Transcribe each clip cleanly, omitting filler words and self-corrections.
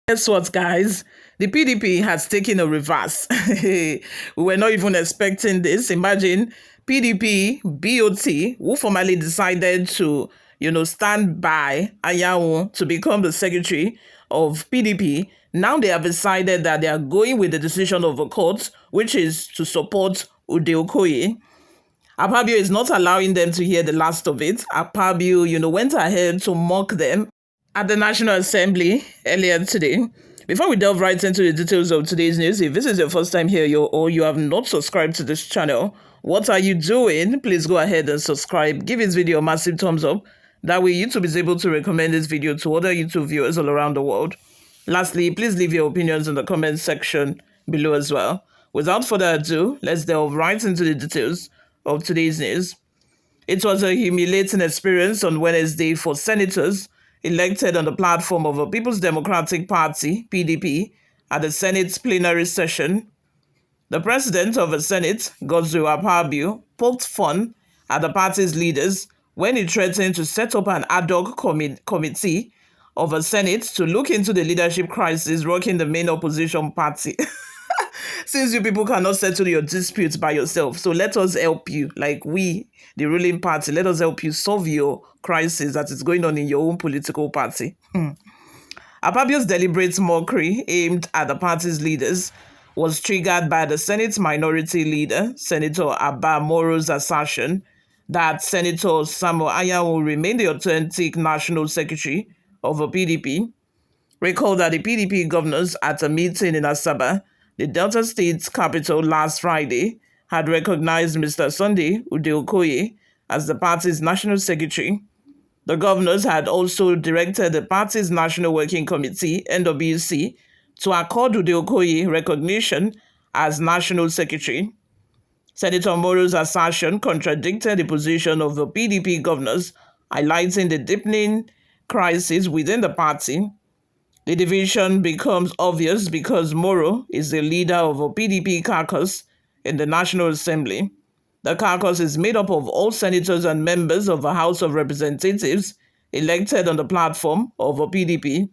Guess what, guys? The PDP has taken a reverse. We were not even expecting this. Imagine PDP, BoT, who formerly decided to, stand by Anyanwu to become the secretary of PDP. Now they have decided that they are going with the decision of the court, which is to support Udeh-Okoye. Akpabio is not allowing them to hear the last of it. Akpabio, went ahead to mock them at the National Assembly earlier today. Before we delve right into the details of today's news, if this is your first time here or you have not subscribed to this channel, what are you doing? Please go ahead and subscribe. Give this video a massive thumbs up. That way YouTube is able to recommend this video to other YouTube viewers all around the world. Lastly, please leave your opinions in the comment section below as well. Without further ado, let's delve right into the details of today's news. It was a humiliating experience on Wednesday for senators elected on the platform of the People's Democratic Party, PDP, at the Senate's plenary session. The president of the Senate, Akpabio, poked fun at the party's leaders when he threatened to set up an ad hoc committee of the Senate to look into the leadership crisis rocking the main opposition party. Since you people cannot settle your disputes by yourself, so let us help you, like we, the ruling party, let us help you solve your crisis that is going on in your own political party. Akpabio's deliberate mockery aimed at the party's leaders was triggered by the Senate Minority Leader, Senator Abba Moro's assertion that Senator Samuel Anyanwu will remain the authentic National Secretary of the PDP. Recall that the PDP governors at a meeting in Asaba, the Delta State's capital, last Friday, had recognized Mr. Sunday Udeh-Okoye as the party's national secretary. The governors had also directed the party's National Working Committee, NWC, to accord Udeh-Okoye recognition as national secretary. Senator Moro's assertion contradicted the position of the PDP governors, highlighting the deepening crisis within the party. The division becomes obvious because Moro is the leader of a PDP caucus in the National Assembly. The caucus is made up of all senators and members of the House of Representatives elected on the platform of a PDP.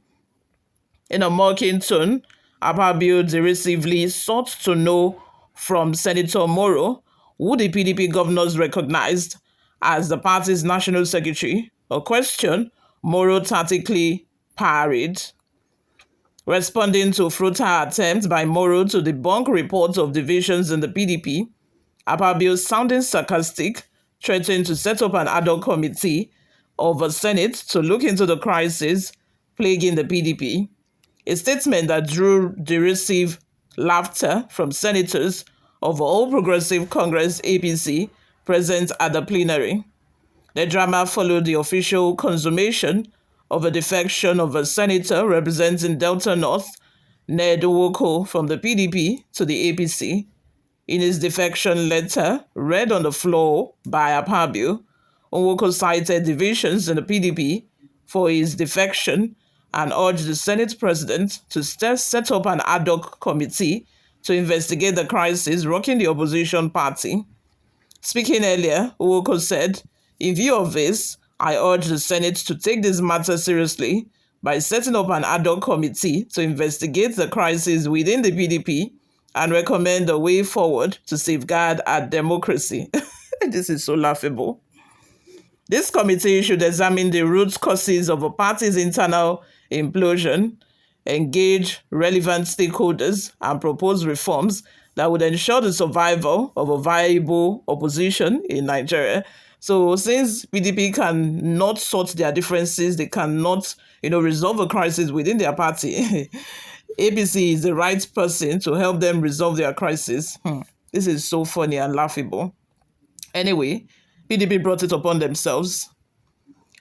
In a mocking tone, Akpabio derisively sought to know from Senator Moro who the PDP governors recognized as the party's national secretary, a question Moro tactically parried. Responding to futile attempts by Moro to debunk reports of divisions in the PDP, Akpabio, sounding sarcastic, threatened to set up an ad hoc committee of the Senate to look into the crisis plaguing the PDP, a statement that drew derisive laughter from senators of All Progressive Congress APC present at the plenary. The drama followed the official consummation of a defection of a senator representing Delta North, Udeh-Okoye, from the PDP to the APC. In his defection letter, read on the floor by Akpabio, Udeh-Okoye cited divisions in the PDP for his defection and urged the Senate president to set up an ad hoc committee to investigate the crisis rocking the opposition party. Speaking earlier, Udeh-Okoye said, "In view of this, I urge the Senate to take this matter seriously by setting up an ad hoc committee to investigate the crisis within the PDP and recommend a way forward to safeguard our democracy." This is so laughable. This committee should examine the root causes of a party's internal implosion, engage relevant stakeholders, and propose reforms that would ensure the survival of a viable opposition in Nigeria. So since PDP cannot sort their differences, they cannot, resolve a crisis within their party, APC is the right person to help them resolve their crisis. This is so funny and laughable. Anyway, PDP brought it upon themselves.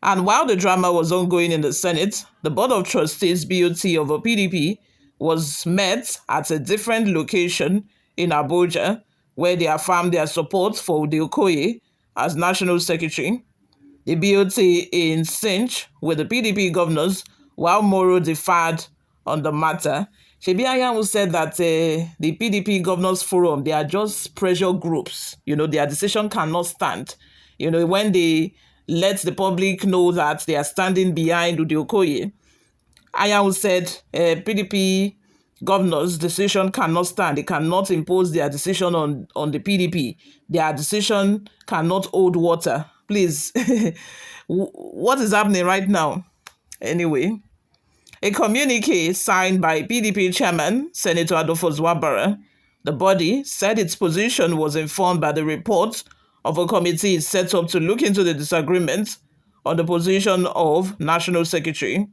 And while the drama was ongoing in the Senate, the Board of Trustees, BoT, of a PDP was met at a different location in Abuja, where they affirmed their support for Udeh-Okoye as National Secretary. The BoT in sync with the PDP governors, while Moro deferred on the matter. Shebi Anyanwu said that the PDP Governors Forum, they are just pressure groups. Their decision cannot stand. When they let the public know that they are standing behind Udeh-Okoye, Ayahu said PDP governors' decision cannot stand. They cannot impose their decision on the PDP. Their decision cannot hold water. Please, what is happening right now? Anyway, a communique signed by PDP chairman, Senator Adolfo Zwabara, the body said its position was informed by the report of a committee set up to look into the disagreement on the position of National Secretary.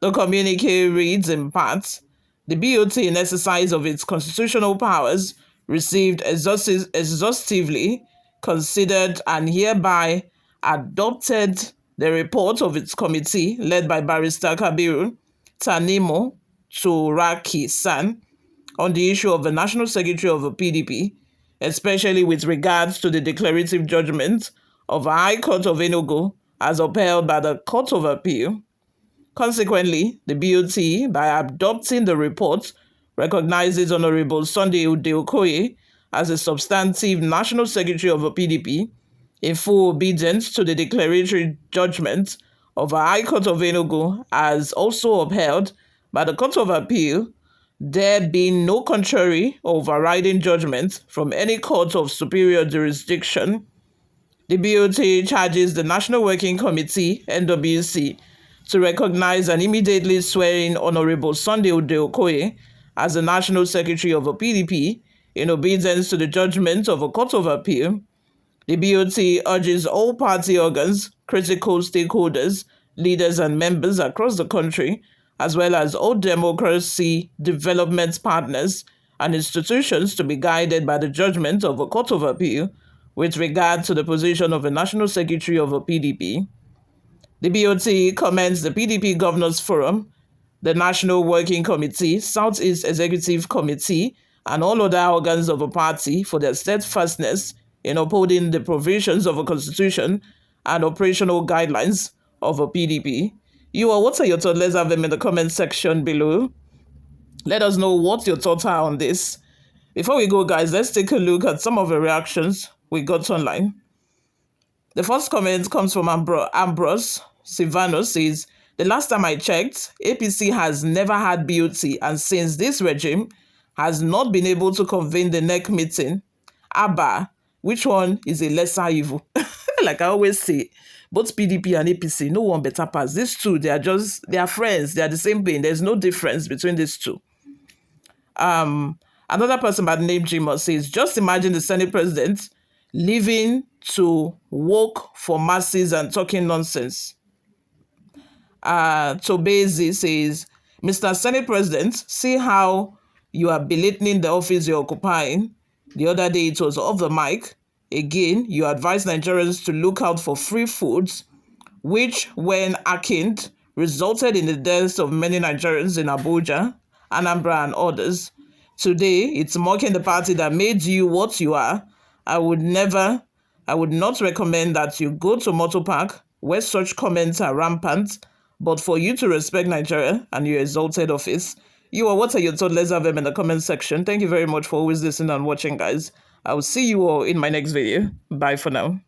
The communique reads in part, the BoT, in exercise of its constitutional powers, received exhaustively considered and hereby adopted the report of its committee led by Barrister Kabiru Tanimo Turaki-san on the issue of the National Secretary of the PDP, especially with regards to the declarative judgment of the High Court of Enugu as upheld by the Court of Appeal. Consequently, the BoT, by adopting the report, recognizes Honorable Sunday Udeh-Okoye as a substantive National Secretary of the PDP in full obedience to the declaratory judgment of the High Court of Enugu as also upheld by the Court of Appeal, there being no contrary or overriding judgment from any court of superior jurisdiction. The BoT charges the National Working Committee, NWC, to recognize and immediately swear in Honorable Sunday Udeh-Okoye as the National Secretary of the PDP in obedience to the judgment of a Court of Appeal. The BoT urges all party organs, critical stakeholders, leaders and members across the country, as well as all democracy development partners and institutions to be guided by the judgment of a Court of Appeal with regard to the position of the National Secretary of the PDP. The BoT commends the PDP Governors Forum, the National Working Committee, Southeast Executive Committee, and all other organs of a party for their steadfastness in upholding the provisions of a constitution and operational guidelines of a PDP. What are your thoughts? Let's have them in the comment section below. Let us know what your thoughts are on this. Before we go, guys, let's take a look at some of the reactions we got online. The first comment comes from Ambrose Silvano, says, the last time I checked, APC has never had BoT, and since this regime has not been able to convene the NEC meeting, Abba, which one is a lesser evil? Like I always say, both PDP and APC, no one better pass. These two, they are friends. They are the same thing. There's no difference between these two. Another person by the name Jimo says, just imagine the Senate president leaving to work for masses and talking nonsense. Tobezi says, Mr. Senate President, see how you are belittling the office you're occupying. The other day it was off the mic. Again, you advise Nigerians to look out for free foods, which, when akined, resulted in the deaths of many Nigerians in Abuja, Anambra, and others. Today, it's mocking the party that made you what you are. I would not recommend that you go to Motor Park where such comments are rampant, but for you to respect Nigeria and your exalted office. What are your thoughts? Let's have them in the comment section. Thank you very much for always listening and watching, guys. I will see you all in my next video. Bye for now.